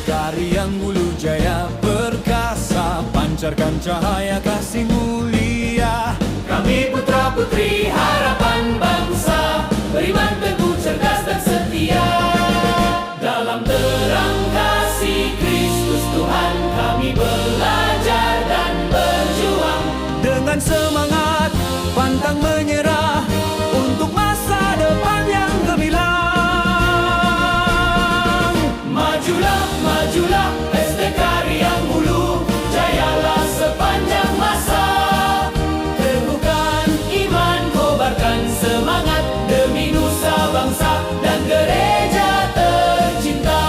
SDKRI yang Hulu Jaya perkasa, pancarkan cahaya kasih mulia. Kami putra-putri harapan bangsa, beriman teguh, cerdas dan setia. Dalam terang kasih Kristus Tuhan, kami belajar dan berjuang. Dengan semangat pantang menyerah untuk masa depan yang gemilang. Majulah, majulah SDKRI yang Hulu, jayalah sepanjang masa. Teguhkan iman, kobarkan semangat demi nusa bangsa dan gereja tercinta.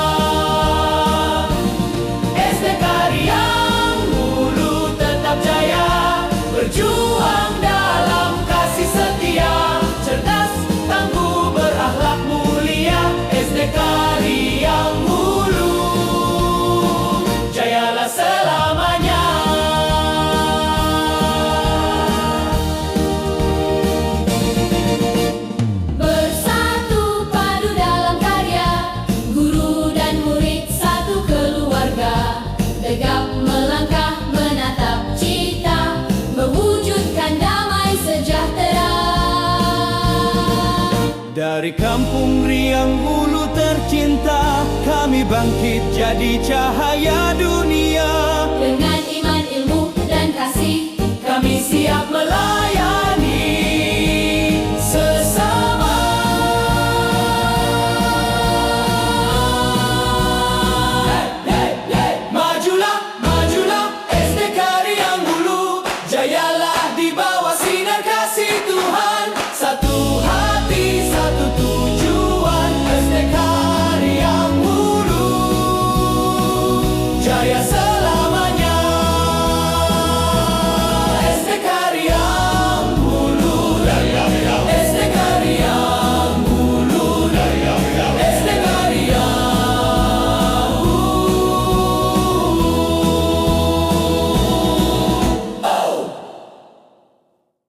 SDKRI yang Hulu tetap jaya, berjuang dalam kasih setia, cerdas, tangguh, berakhlak mulia. SDKRI yang Hulu, jayalah selamanya. Bersatu padu dalam karya, guru dan murid satu keluarga. Tegap melangkah menatap cita, mewujudkan damai sejahtera. Dari kampung Riang Hulu tercinta, kami bangkit jadi cahaya dunia. Dengan iman, ilmu, dan kasih, Kami siap melayani sesama. Majulah, majulah SDKRI yang Hulu, jayalah di bawah sinar kasih Tuhan. Satu hati, satu tujuan, SDKRI yang Hulu, jaya